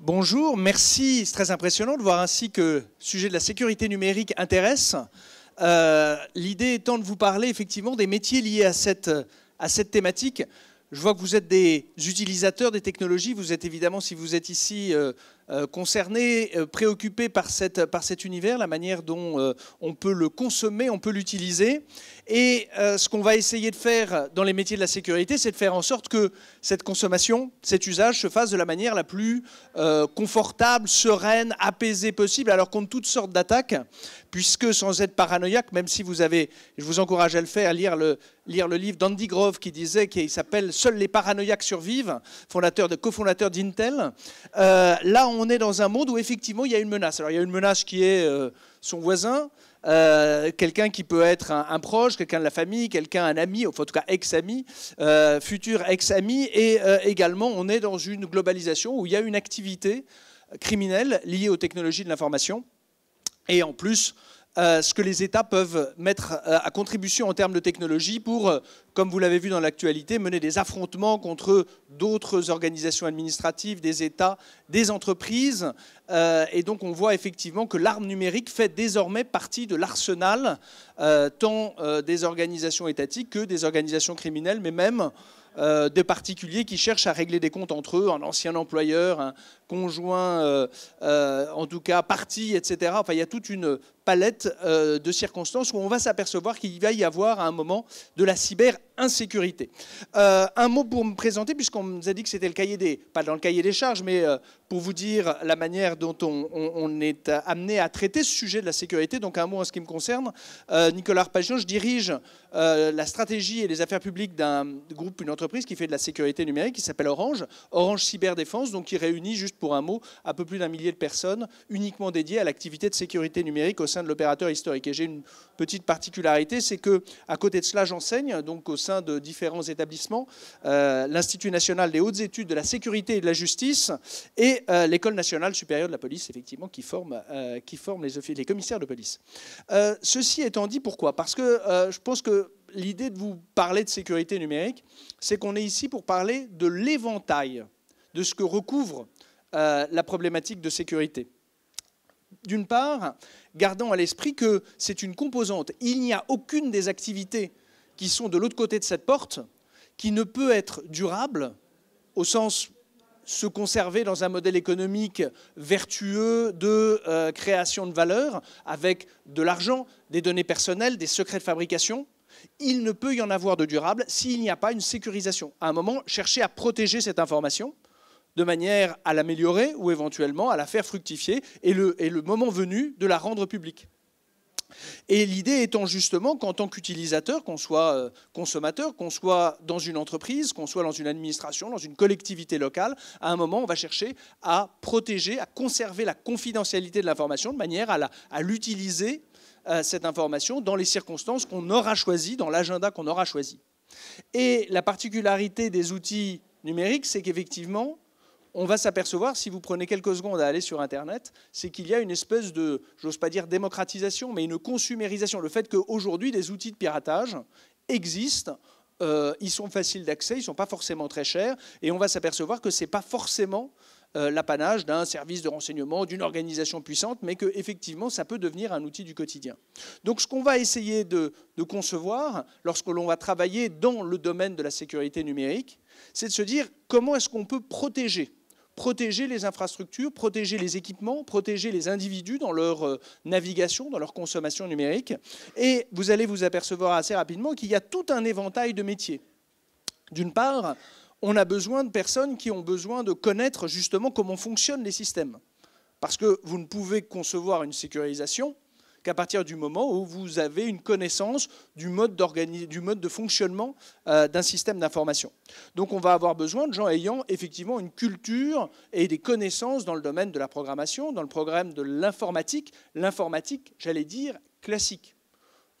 Bonjour, merci. C'est très impressionnant de voir ainsi que le sujet de la sécurité numérique intéresse. L'idée étant de vous parler effectivement des métiers liés à cette thématique. Je vois que vous êtes des utilisateurs des technologies. Vous êtes évidemment, si vous êtes ici, concernés, préoccupés par cet univers, la manière dont on peut le consommer, on peut l'utiliser. Et ce qu'on va essayer de faire dans les métiers de la sécurité, c'est de faire en sorte que cette consommation, cet usage se fasse de la manière la plus confortable, sereine, apaisée possible, alors contre toutes sortes d'attaques, puisque sans être paranoïaque, même si vous avez, je vous encourage à le faire, lire le livre d'Andy Grove qui s'appelle « Seuls les paranoïaques survivent », cofondateur d'Intel. Là, on est dans un monde où effectivement il y a une menace. Alors il y a une menace qui est son voisin, quelqu'un qui peut être un proche, quelqu'un de la famille, un ami, enfin, en tout cas ex-ami, futur ex-ami, et également on est dans une globalisation où il y a une activité criminelle liée aux technologies de l'information, et en plus ce que les États peuvent mettre à contribution en termes de technologie pour, comme vous l'avez vu dans l'actualité, mener des affrontements contre d'autres organisations administratives, des États, des entreprises. Et donc on voit effectivement que l'arme numérique fait désormais partie de l'arsenal tant des organisations étatiques que des organisations criminelles, mais même de particuliers qui cherchent à régler des comptes entre eux, un ancien employeur, un conjoint, en tout cas parti, etc. Enfin, il y a toute une palette de circonstances où on va s'apercevoir qu'il va y avoir à un moment de la cyber-insécurité. Un mot pour me présenter, puisqu'on nous a dit que c'était le cahier des, pas dans le cahier des charges, mais pour vous dire la manière dont on est amené à traiter ce sujet de la sécurité. Donc un mot en ce qui me concerne. Nicolas Arpagian, je dirige la stratégie et les affaires publiques d'un groupe, une entreprise qui fait de la sécurité numérique, qui s'appelle Orange Cyberdéfense, donc qui réunit, juste pour un mot, un peu plus d'1 millier de personnes, uniquement dédiées à l'activité de sécurité numérique au sein de l'opérateur historique. Et j'ai une petite particularité, c'est que à côté de cela, j'enseigne, donc au sein de différents établissements, l'Institut national des hautes études de la sécurité et de la justice et l'École nationale supérieure de la police, effectivement, qui forme les commissaires de police. Ceci étant dit, pourquoi? Parce que je pense que l'idée de vous parler de sécurité numérique, c'est qu'on est ici pour parler de l'éventail de ce que recouvre la problématique de sécurité. D'une part, gardons à l'esprit que c'est une composante. Il n'y a aucune des activités qui sont de l'autre côté de cette porte qui ne peut être durable au sens se conserver dans un modèle économique vertueux de création de valeur avec de l'argent, des données personnelles, des secrets de fabrication. Il ne peut y en avoir de durable s'il n'y a pas une sécurisation. À un moment, chercher à protéger cette information de manière à l'améliorer ou éventuellement à la faire fructifier et le moment venu de la rendre publique. Et l'idée étant justement qu'en tant qu'utilisateur, qu'on soit consommateur, qu'on soit dans une entreprise, qu'on soit dans une administration, dans une collectivité locale, à un moment, on va chercher à protéger, à conserver la confidentialité de l'information de manière à l'utiliser, cette information, dans les circonstances qu'on aura choisies, dans l'agenda qu'on aura choisi. Et la particularité des outils numériques, c'est qu'effectivement, on va s'apercevoir, si vous prenez quelques secondes à aller sur Internet, c'est qu'il y a une espèce de, j'ose pas dire démocratisation, mais une consumérisation. Le fait qu'aujourd'hui, des outils de piratage existent, ils sont faciles d'accès, ils ne sont pas forcément très chers, et on va s'apercevoir que ce n'est pas forcément l'apanage d'un service de renseignement, d'une organisation puissante, mais qu'effectivement, ça peut devenir un outil du quotidien. Donc ce qu'on va essayer de concevoir, lorsque l'on va travailler dans le domaine de la sécurité numérique, c'est de se dire comment est-ce qu'on peut protéger les infrastructures, protéger les équipements, protéger les individus dans leur navigation, dans leur consommation numérique. Et vous allez vous apercevoir assez rapidement qu'il y a tout un éventail de métiers. D'une part, on a besoin de personnes qui ont besoin de connaître justement comment fonctionnent les systèmes. Parce que vous ne pouvez concevoir une sécurisation qu'à partir du moment où vous avez une connaissance du mode de fonctionnement d'un système d'information. Donc on va avoir besoin de gens ayant effectivement une culture et des connaissances dans le domaine de la programmation, dans le programme de l'informatique, j'allais dire, classique.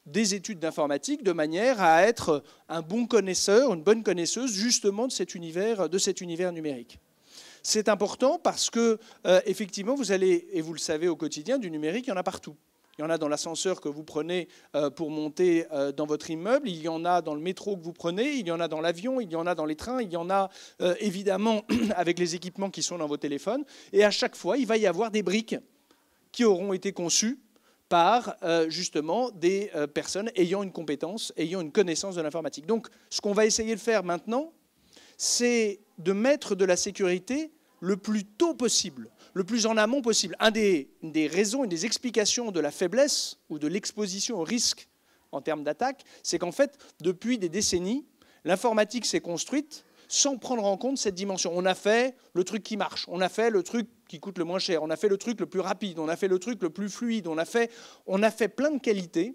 Des études d'informatique de manière à être un bon connaisseur, une bonne connaisseuse justement de cet univers numérique. C'est important parce que, effectivement, vous allez, et vous le savez au quotidien, du numérique, il y en a partout. Il y en a dans l'ascenseur que vous prenez pour monter dans votre immeuble, il y en a dans le métro que vous prenez, il y en a dans l'avion, il y en a dans les trains, il y en a évidemment avec les équipements qui sont dans vos téléphones. Et à chaque fois, il va y avoir des briques qui auront été conçues par justement des personnes ayant une compétence, ayant une connaissance de l'informatique. Donc ce qu'on va essayer de faire maintenant, c'est de mettre de la sécurité le plus tôt possible, le plus en amont possible. Une des raisons, une des explications de la faiblesse ou de l'exposition au risque en termes d'attaque, c'est qu'en fait, depuis des décennies, l'informatique s'est construite sans prendre en compte cette dimension. On a fait le truc qui marche, on a fait le truc qui coûte le moins cher, on a fait le truc le plus rapide, on a fait le truc le plus fluide, on a fait plein de qualités,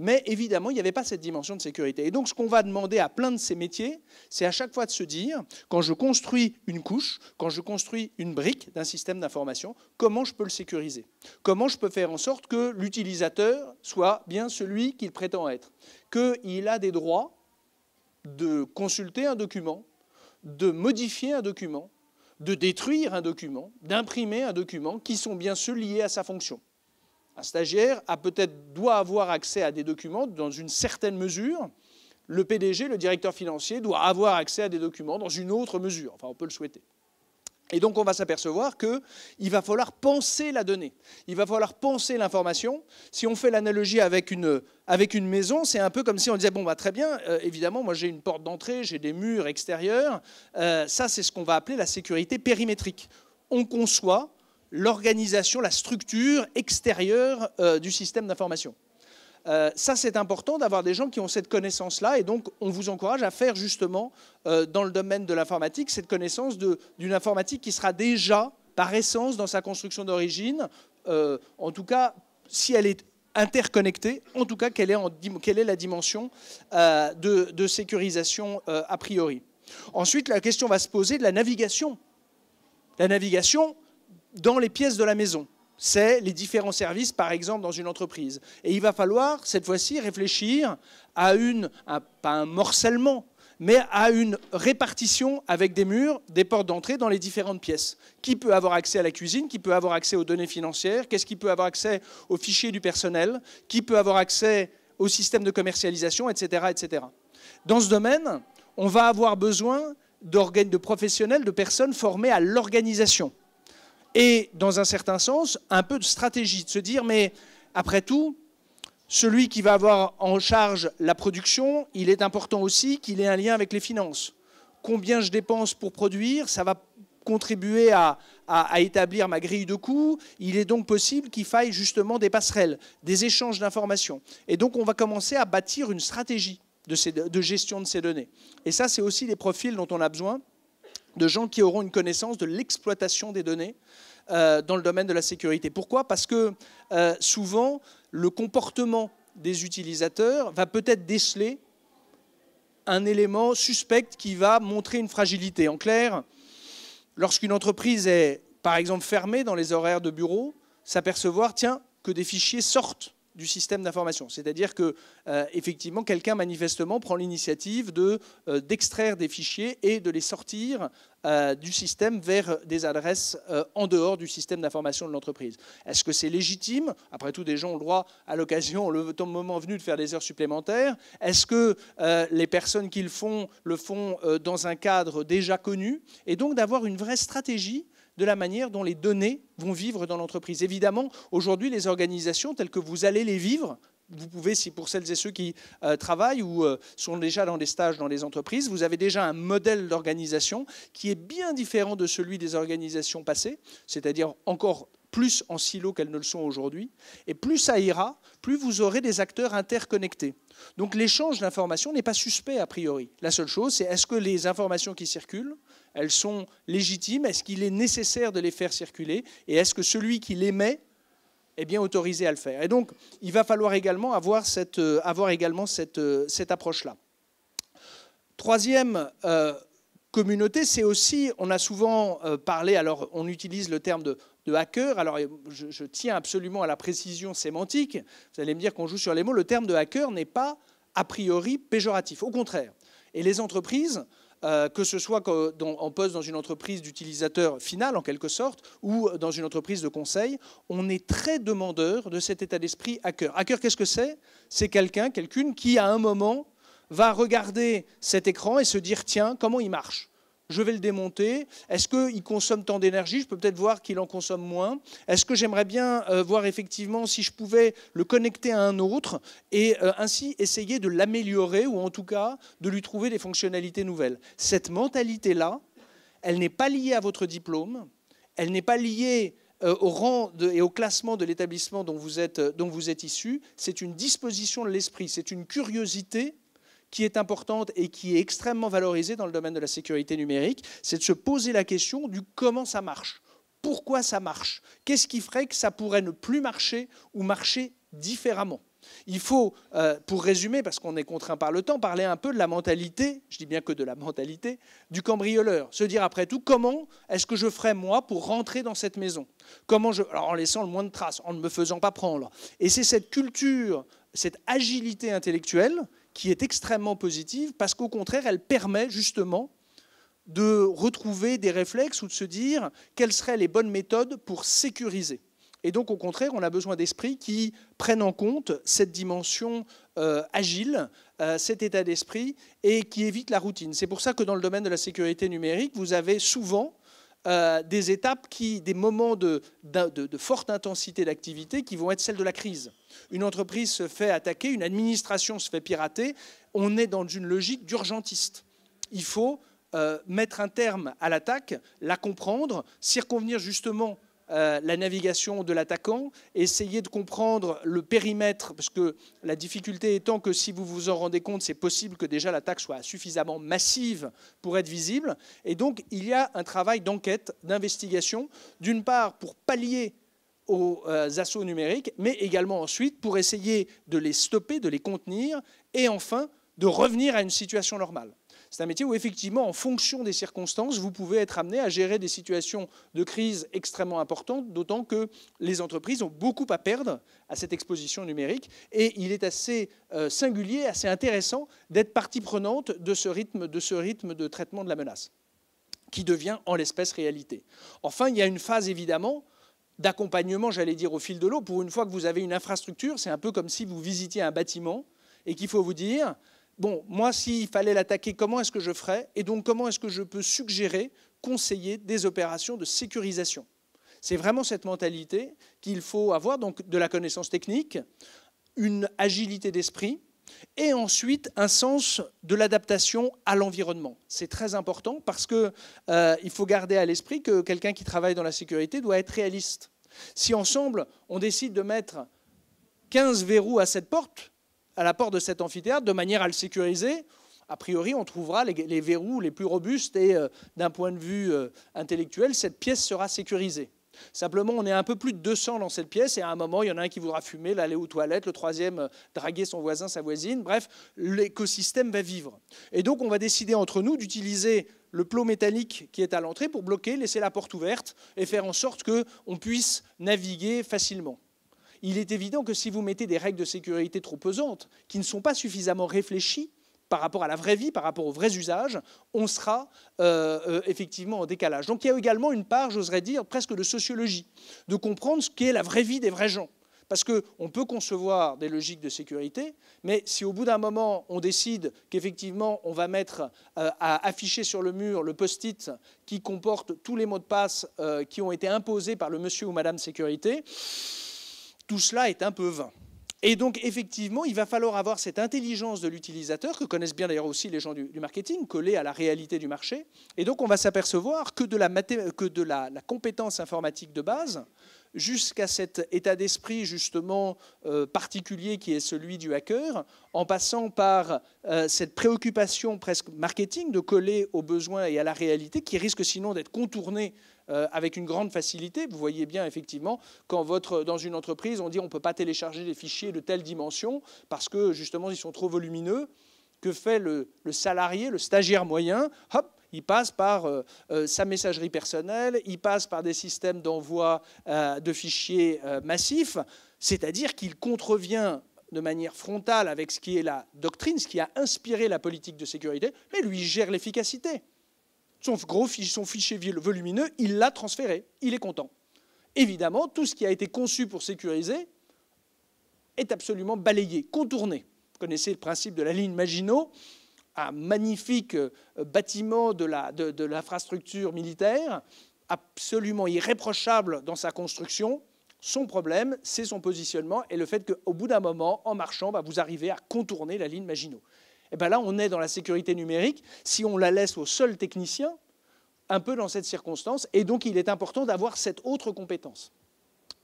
mais évidemment, il n'y avait pas cette dimension de sécurité. Et donc, ce qu'on va demander à plein de ces métiers, c'est à chaque fois de se dire, quand je construis une couche, quand je construis une brique d'un système d'information, comment je peux le sécuriser? Comment je peux faire en sorte que l'utilisateur soit bien celui qu'il prétend être? Qu'il a des droits de consulter un document, de modifier un document, de détruire un document, d'imprimer un document, qui sont bien ceux liés à sa fonction. Un stagiaire doit avoir accès à des documents dans une certaine mesure. Le PDG, le directeur financier, doit avoir accès à des documents dans une autre mesure. Enfin, on peut le souhaiter. Et donc, on va s'apercevoir qu'il va falloir penser la donnée. Il va falloir penser l'information. Si on fait l'analogie avec une maison, c'est un peu comme si on disait, bon, bah, très bien, évidemment, moi j'ai une porte d'entrée, j'ai des murs extérieurs. Ça, c'est ce qu'on va appeler la sécurité périmétrique. On conçoit l'organisation, la structure extérieure du système d'information. Ça, c'est important d'avoir des gens qui ont cette connaissance-là, et donc on vous encourage à faire justement, dans le domaine de l'informatique, cette connaissance d'une informatique qui sera déjà, par essence, dans sa construction d'origine, en tout cas, si elle est interconnectée, en tout cas, quelle est la dimension de sécurisation a priori. Ensuite, la question va se poser de la navigation. La navigation dans les pièces de la maison. C'est les différents services, par exemple, dans une entreprise. Et il va falloir, cette fois-ci, réfléchir à pas un morcellement, mais à une répartition avec des murs, des portes d'entrée dans les différentes pièces. Qui peut avoir accès à la cuisine? Qui peut avoir accès aux données financières? Qu'est-ce qui peut avoir accès aux fichiers du personnel? Qui peut avoir accès au système de commercialisation, etc., etc. Dans ce domaine, on va avoir besoin de professionnels, de personnes formées à l'organisation. Et, dans un certain sens, un peu de stratégie, de se dire, mais après tout, celui qui va avoir en charge la production, il est important aussi qu'il ait un lien avec les finances. Combien je dépense pour produire, ça va contribuer à établir ma grille de coûts. Il est donc possible qu'il faille justement des passerelles, des échanges d'informations. Et donc, on va commencer à bâtir une stratégie de gestion de ces données. Et ça, c'est aussi les profils dont on a besoin, de gens qui auront une connaissance de l'exploitation des données dans le domaine de la sécurité. Pourquoi? Parce que souvent, le comportement des utilisateurs va peut-être déceler un élément suspect qui va montrer une fragilité. En clair, lorsqu'une entreprise est, par exemple, fermée dans les horaires de bureau, s'apercevoir, tiens, que des fichiers sortent du système d'information. C'est-à-dire que, effectivement, quelqu'un manifestement prend l'initiative d'extraire des fichiers et de les sortir du système vers des adresses en dehors du système d'information de l'entreprise. Est-ce que c'est légitime? Après tout, des gens ont le droit, à l'occasion, le moment venu, de faire des heures supplémentaires. Est-ce que les personnes qui le font dans un cadre déjà connu? Et donc d'avoir une vraie stratégie de la manière dont les données vont vivre dans l'entreprise. Évidemment, aujourd'hui, les organisations telles que vous allez les vivre, vous pouvez, si pour celles et ceux qui travaillent ou sont déjà dans des stages dans les entreprises, vous avez déjà un modèle d'organisation qui est bien différent de celui des organisations passées, c'est-à-dire encore plus en silo qu'elles ne le sont aujourd'hui. Et plus ça ira, plus vous aurez des acteurs interconnectés. Donc l'échange d'informations n'est pas suspect a priori. La seule chose, c'est est-ce que les informations qui circulent, elles sont légitimes? Est-ce qu'il est nécessaire de les faire circuler? Et est-ce que celui qui l'émet est bien autorisé à le faire? Et donc, il va falloir également avoir cette approche-là. Troisième communauté, c'est aussi, on a souvent parlé, alors on utilise le terme de hacker, alors je tiens absolument à la précision sémantique, vous allez me dire qu'on joue sur les mots, le terme de hacker n'est pas a priori péjoratif, au contraire. Et les entreprises, que ce soit en poste dans une entreprise d'utilisateur final, en quelque sorte, ou dans une entreprise de conseil, on est très demandeur de cet état d'esprit hacker. Hacker, qu'est-ce que c'est? C'est quelqu'une qui, à un moment, va regarder cet écran et se dire « Tiens, comment il marche ? Je vais le démonter. Est-ce qu'il consomme tant d'énergie? Je peux peut-être voir qu'il en consomme moins. Est-ce que j'aimerais bien voir effectivement si je pouvais le connecter à un autre et ainsi essayer de l'améliorer ou en tout cas de lui trouver des fonctionnalités nouvelles ?» Cette mentalité-là, elle n'est pas liée à votre diplôme, elle n'est pas liée au rang et au classement de l'établissement dont vous êtes issu. C'est une disposition de l'esprit, c'est une curiosité qui est importante et qui est extrêmement valorisée dans le domaine de la sécurité numérique, c'est de se poser la question du comment ça marche, pourquoi ça marche, qu'est-ce qui ferait que ça pourrait ne plus marcher ou marcher différemment. Il faut, pour résumer, parce qu'on est contraint par le temps, parler un peu de la mentalité, je dis bien que de la mentalité, du cambrioleur. Se dire après tout, comment est-ce que je ferais moi pour rentrer dans cette maison? Alors en laissant le moins de traces, en ne me faisant pas prendre. Et c'est cette culture, cette agilité intellectuelle qui est extrêmement positive parce qu'au contraire, elle permet justement de retrouver des réflexes ou de se dire quelles seraient les bonnes méthodes pour sécuriser. Et donc, au contraire, on a besoin d'esprits qui prennent en compte cette dimension agile, cet état d'esprit, et qui évitent la routine. C'est pour ça que dans le domaine de la sécurité numérique, vous avez souvent des étapes, des moments de forte intensité d'activité qui vont être celles de la crise. Une entreprise se fait attaquer, une administration se fait pirater, on est dans une logique d'urgentiste. Il faut mettre un terme à l'attaque, la comprendre, circonvenir justement la navigation de l'attaquant, essayer de comprendre le périmètre, parce que la difficulté étant que si vous vous en rendez compte, c'est possible que déjà l'attaque soit suffisamment massive pour être visible. Et donc, il y a un travail d'enquête, d'investigation, d'une part pour pallier aux assauts numériques, mais également ensuite pour essayer de les stopper, de les contenir, et enfin de revenir à une situation normale. C'est un métier où, effectivement, en fonction des circonstances, vous pouvez être amené à gérer des situations de crise extrêmement importantes, d'autant que les entreprises ont beaucoup à perdre à cette exposition numérique. Et il est assez singulier, assez intéressant d'être partie prenante de ce rythme de traitement de la menace, qui devient en l'espèce réalité. Enfin, il y a une phase, évidemment, d'accompagnement, j'allais dire, au fil de l'eau. Pour une fois que vous avez une infrastructure, c'est un peu comme si vous visitiez un bâtiment et qu'il faut vous dire... Bon, moi, s'il fallait l'attaquer, comment est-ce que je ferais? Et donc, comment est-ce que je peux suggérer, conseiller des opérations de sécurisation? C'est vraiment cette mentalité qu'il faut avoir, donc de la connaissance technique, une agilité d'esprit, et ensuite un sens de l'adaptation à l'environnement. C'est très important parce qu'il faut garder à l'esprit que quelqu'un qui travaille dans la sécurité doit être réaliste. Si ensemble, on décide de mettre 15 verrous à cette porte, à la porte de cet amphithéâtre, de manière à le sécuriser, a priori, on trouvera les verrous les plus robustes et d'un point de vue intellectuel, cette pièce sera sécurisée. Simplement, on est un peu plus de 200 dans cette pièce et à un moment, il y en a un qui voudra fumer, l'aller aux toilettes, le troisième draguer son voisin, sa voisine. Bref, l'écosystème va vivre. Et donc, on va décider entre nous d'utiliser le plot métallique qui est à l'entrée pour bloquer, laisser la porte ouverte et faire en sorte qu'on puisse naviguer facilement. Il est évident que si vous mettez des règles de sécurité trop pesantes, qui ne sont pas suffisamment réfléchies par rapport à la vraie vie, par rapport aux vrais usages, on sera effectivement en décalage. Donc il y a également une part, j'oserais dire, presque de sociologie, de comprendre ce qu'est la vraie vie des vrais gens. Parce qu'on peut concevoir des logiques de sécurité, mais si au bout d'un moment, on décide qu'effectivement, on va mettre à afficher sur le mur le post-it qui comporte tous les mots de passe qui ont été imposés par le monsieur ou madame sécurité, tout cela est un peu vain. Et donc, effectivement, il va falloir avoir cette intelligence de l'utilisateur, que connaissent bien d'ailleurs aussi les gens du marketing, collée à la réalité du marché. Et donc, on va s'apercevoir que de la compétence informatique de base, jusqu'à cet état d'esprit justement particulier qui est celui du hacker, en passant par cette préoccupation presque marketing de coller aux besoins et à la réalité, qui risque sinon d'être contournée avec une grande facilité. Vous voyez bien, effectivement, quand dans une entreprise, on dit on ne peut pas télécharger des fichiers de telle dimension parce que, justement, ils sont trop volumineux. Que fait le salarié, le stagiaire moyen? Hop, il passe par sa messagerie personnelle, il passe par des systèmes d'envoi de fichiers massifs, c'est-à-dire qu'il contrevient de manière frontale avec ce qui est la doctrine, ce qui a inspiré la politique de sécurité, mais lui gère l'efficacité. Son fichier volumineux, il l'a transféré, il est content. Évidemment, tout ce qui a été conçu pour sécuriser est absolument balayé, contourné. Vous connaissez le principe de la ligne Maginot, un magnifique bâtiment de l'infrastructure militaire, absolument irréprochable dans sa construction. Son problème, c'est son positionnement et le fait qu'au bout d'un moment, en marchant, vous arrivez à contourner la ligne Maginot. Et bien là, on est dans la sécurité numérique. Si on la laisse aux seuls techniciens, un peu dans cette circonstance, et donc il est important d'avoir cette autre compétence.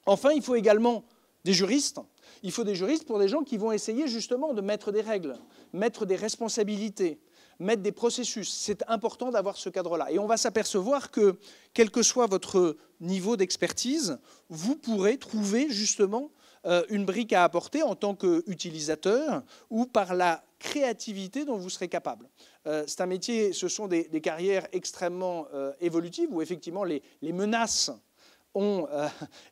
Enfin, il faut également des juristes. Il faut des juristes pour des gens qui vont essayer justement de mettre des règles, mettre des responsabilités, mettre des processus. C'est important d'avoir ce cadre-là. Et on va s'apercevoir que, quel que soit votre niveau d'expertise, vous pourrez trouver justement une brique à apporter en tant qu'utilisateur ou par la créativité dont vous serez capable. C'est un métier, ce sont des carrières extrêmement évolutives où effectivement les menaces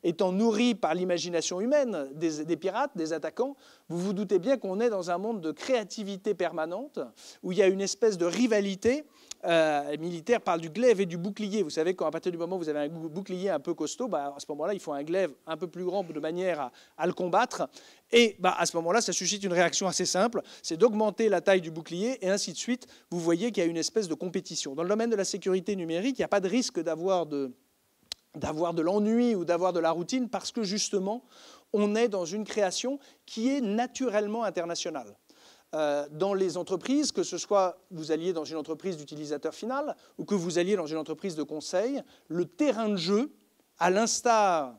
étant nourries par l'imagination humaine des pirates, des attaquants, vous vous doutez bien qu'on est dans un monde de créativité permanente où il y a une espèce de rivalité. Les militaires parlent du glaive et du bouclier. Vous savez qu'à partir du moment où vous avez un bouclier un peu costaud, à ce moment-là, il faut un glaive un peu plus grand de manière à le combattre. Et à ce moment-là, ça suscite une réaction assez simple, c'est d'augmenter la taille du bouclier et ainsi de suite. Vous voyez qu'il y a une espèce de compétition. Dans le domaine de la sécurité numérique, il n'y a pas de risque d'avoir de l'ennui ou d'avoir de la routine parce que justement, on est dans une création qui est naturellement internationale. Dans les entreprises, que ce soit vous alliez dans une entreprise d'utilisateur final ou que vous alliez dans une entreprise de conseil, le terrain de jeu, à l'instar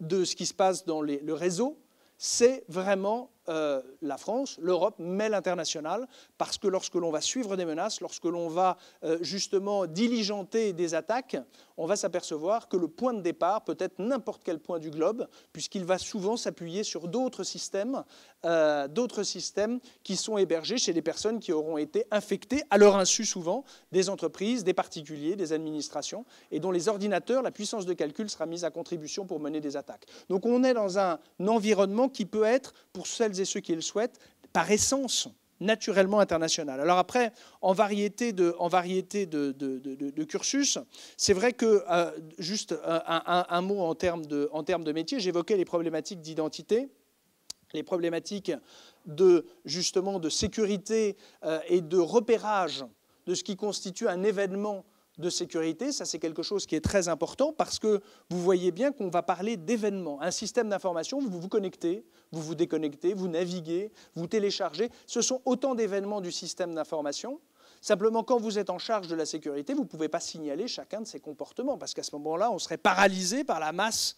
de ce qui se passe dans le réseau, c'est vraiment la France, l'Europe, mais l'international, parce que lorsque l'on va suivre des menaces, lorsque l'on va justement diligenter des attaques, on va s'apercevoir que le point de départ peut être n'importe quel point du globe, puisqu'il va souvent s'appuyer sur d'autres systèmes qui sont hébergés chez des personnes qui auront été infectées, à leur insu souvent, des entreprises, des particuliers, des administrations, et dont les ordinateurs, la puissance de calcul sera mise à contribution pour mener des attaques. Donc on est dans un environnement qui peut être, pour celles et ceux qui le souhaitent, par essence, naturellement international. Alors après, en variété de cursus, c'est vrai que, juste un mot en termes de métier, j'évoquais les problématiques d'identité, les problématiques justement de sécurité et de repérage de ce qui constitue un événement de sécurité. Ça, c'est quelque chose qui est très important parce que vous voyez bien qu'on va parler d'événements. Un système d'information, vous vous connectez, vous vous déconnectez, vous naviguez, vous téléchargez. Ce sont autant d'événements du système d'information. Simplement, quand vous êtes en charge de la sécurité, vous ne pouvez pas signaler chacun de ces comportements parce qu'à ce moment-là, on serait paralysé par la masse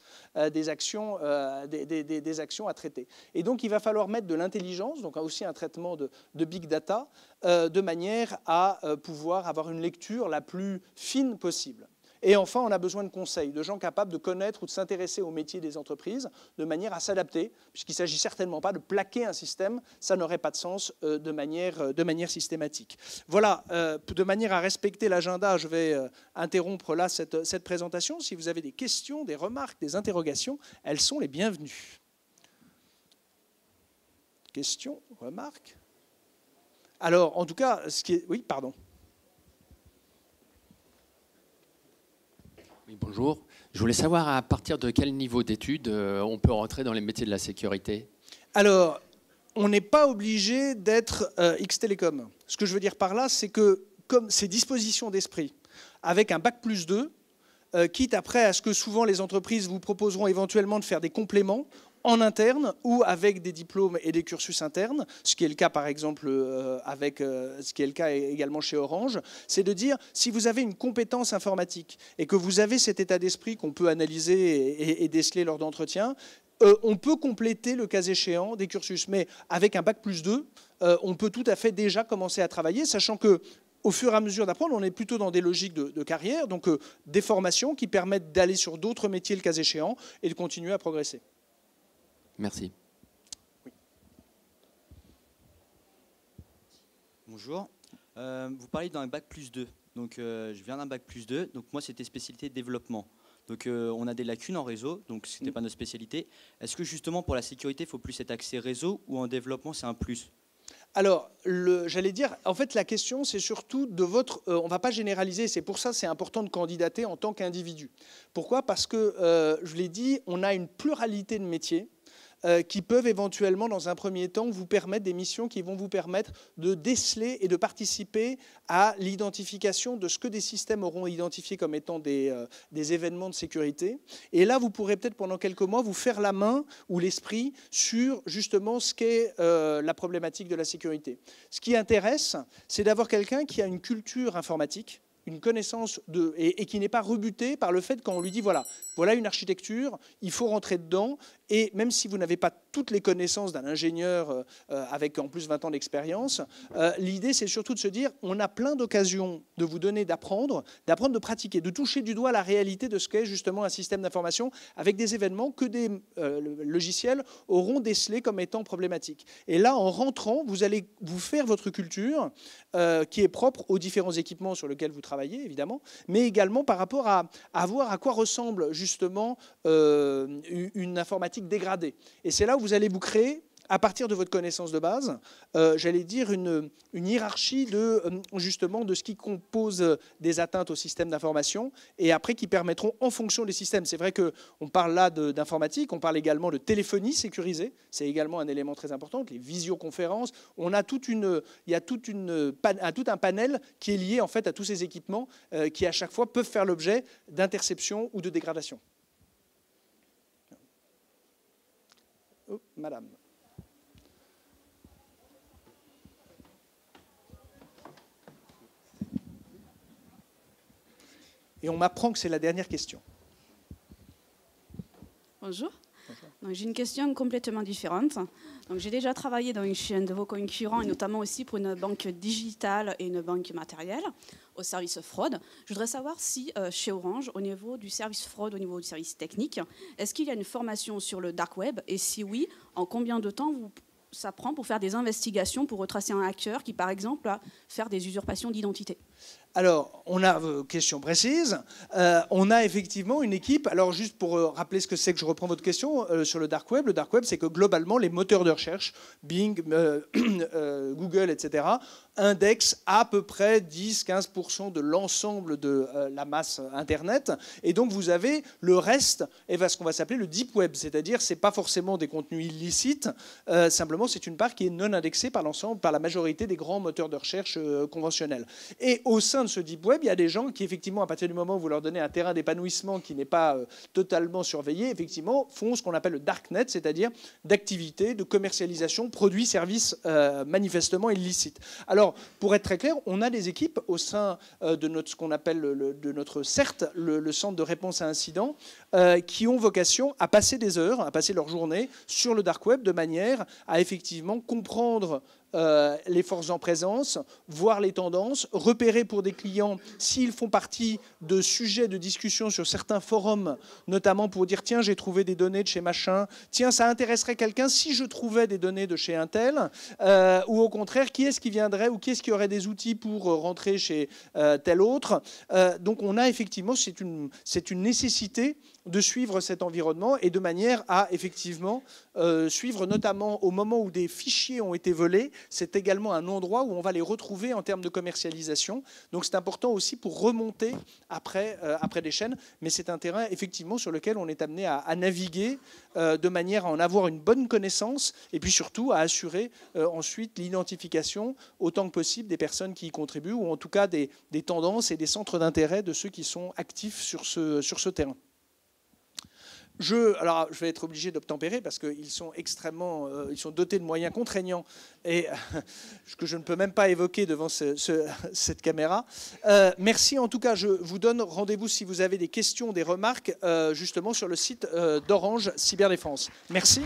des actions à traiter. Et donc, il va falloir mettre de l'intelligence, donc aussi un traitement de big data, de manière à pouvoir avoir une lecture la plus fine possible. Et enfin, on a besoin de conseils, de gens capables de connaître ou de s'intéresser au métier des entreprises de manière à s'adapter, puisqu'il ne s'agit certainement pas de plaquer un système, ça n'aurait pas de sens de manière systématique. Voilà, de manière à respecter l'agenda, je vais interrompre là cette présentation. Si vous avez des questions, des remarques, des interrogations, elles sont les bienvenues. Questions, remarques? Alors, en tout cas, oui, pardon. Oui, bonjour. Je voulais savoir à partir de quel niveau d'études on peut rentrer dans les métiers de la sécurité. Alors, on n'est pas obligé d'être X-Télécom. Ce que je veux dire par là, c'est que comme ces dispositions d'esprit, avec un bac+2, quitte après à ce que souvent les entreprises vous proposeront éventuellement de faire des compléments en interne ou avec des diplômes et des cursus internes, ce qui est le cas par exemple ce qui est le cas également chez Orange, c'est de dire si vous avez une compétence informatique et que vous avez cet état d'esprit qu'on peut analyser et déceler lors d'entretiens, on peut compléter le cas échéant des cursus, mais avec un bac+2, on peut tout à fait déjà commencer à travailler, sachant que au fur et à mesure d'apprendre, on est plutôt dans des logiques de carrière, donc des formations qui permettent d'aller sur d'autres métiers le cas échéant et de continuer à progresser. Merci. Oui. Bonjour. Vous parlez d'un bac+2. Donc, je viens d'un bac+2. Donc, moi, c'était spécialité développement. Donc on a des lacunes en réseau, donc ce n'était pas notre spécialité. Est-ce que justement pour la sécurité, il faut plus cet accès réseau ou en développement, c'est un plus? Alors, j'allais dire, en fait, la question, c'est surtout de votre... on ne va pas généraliser, c'est pour ça c'est important de candidater en tant qu'individu. Pourquoi? Parce que, je l'ai dit, on a une pluralité de métiers qui peuvent éventuellement, dans un premier temps, vous permettre des missions qui vont vous permettre de déceler et de participer à l'identification de ce que des systèmes auront identifié comme étant des événements de sécurité. Et là, vous pourrez peut-être pendant quelques mois vous faire la main ou l'esprit sur justement ce qu'est la problématique de la sécurité. Ce qui intéresse, c'est d'avoir quelqu'un qui a une culture informatique, une connaissance et qui n'est pas rebuté par le fait quand on lui dit voilà une architecture, il faut rentrer dedans, et même si vous n'avez pas toutes les connaissances d'un ingénieur avec en plus 20 ans d'expérience, l'idée c'est surtout de se dire on a plein d'occasions de vous donner d'apprendre, de pratiquer, de toucher du doigt la réalité de ce qu'est justement un système d'information avec des événements que des logiciels auront décelés comme étant problématiques. Et là, en rentrant, vous allez vous faire votre culture qui est propre aux différents équipements sur lesquels vous travaillez, évidemment, mais également par rapport à voir à quoi ressemble justement une informatique dégradée. Et c'est là où vous allez vous créer, à partir de votre connaissance de base, j'allais dire une hiérarchie justement de ce qui compose des atteintes au système d'information, et après qui permettront en fonction des systèmes. C'est vrai qu'on parle là d'informatique, on parle également de téléphonie sécurisée, c'est également un élément très important, les visioconférences, il y a tout un panel qui est lié en fait à tous ces équipements qui à chaque fois peuvent faire l'objet d'interception ou de dégradation. Oh, madame. Et on m'apprend que c'est la dernière question. Bonjour. J'ai une question complètement différente. J'ai déjà travaillé dans une chaîne de vos concurrents, et notamment aussi pour une banque digitale et une banque matérielle au service fraude. Je voudrais savoir si chez Orange, au niveau du service fraude, au niveau du service technique, est-ce qu'il y a une formation sur le dark web, et si oui, en combien de temps ça prend pour faire des investigations, pour retracer un hacker qui, par exemple, va faire des usurpations d'identité? Alors, on a question précise. On a effectivement une équipe. Alors, juste pour rappeler ce que c'est, que je reprends votre question sur le dark web. Le dark web, c'est que globalement, les moteurs de recherche, Bing, Google, etc., indexent à peu près 10-15% de l'ensemble de la masse Internet. Et donc, vous avez le reste, ce qu'on va s'appeler le deep web. C'est-à-dire, ce n'est pas forcément des contenus illicites. Simplement, c'est une part qui est non indexée par la majorité des grands moteurs de recherche conventionnels. Et au sein de ce deep web, il y a des gens qui, effectivement, à partir du moment où vous leur donnez un terrain d'épanouissement qui n'est pas totalement surveillé, effectivement, font ce qu'on appelle le darknet, c'est-à-dire d'activités, de commercialisation, produits, services manifestement illicites. Alors, pour être très clair, on a des équipes au sein de ce qu'on appelle de notre CERT, le centre de réponse à incidents, qui ont vocation à passer des heures, à passer leur journée sur le dark web de manière à effectivement comprendre les forces en présence, voir les tendances, repérer pour des clients s'ils font partie de sujets de discussion sur certains forums, notamment pour dire tiens, j'ai trouvé des données de chez machin, tiens, ça intéresserait quelqu'un si je trouvais des données de chez un tel, ou au contraire, qui est-ce qui viendrait ou qui est-ce qui aurait des outils pour rentrer chez tel autre. Donc on a effectivement, c'est une nécessité de suivre cet environnement et de manière à effectivement suivre, notamment au moment où des fichiers ont été volés, c'est également un endroit où on va les retrouver en termes de commercialisation. Donc c'est important aussi pour remonter après des chaînes, mais c'est un terrain effectivement sur lequel on est amené à naviguer de manière à en avoir une bonne connaissance et puis surtout à assurer ensuite l'identification autant que possible des personnes qui y contribuent ou en tout cas des tendances et des centres d'intérêt de ceux qui sont actifs sur ce terrain. Alors, je vais être obligé d'obtempérer parce qu'ils sont ils sont dotés de moyens contraignants et que je ne peux même pas évoquer devant cette caméra. Merci en tout cas. Je vous donne rendez-vous si vous avez des questions, des remarques, justement sur le site d'Orange Cyberdéfense. Merci.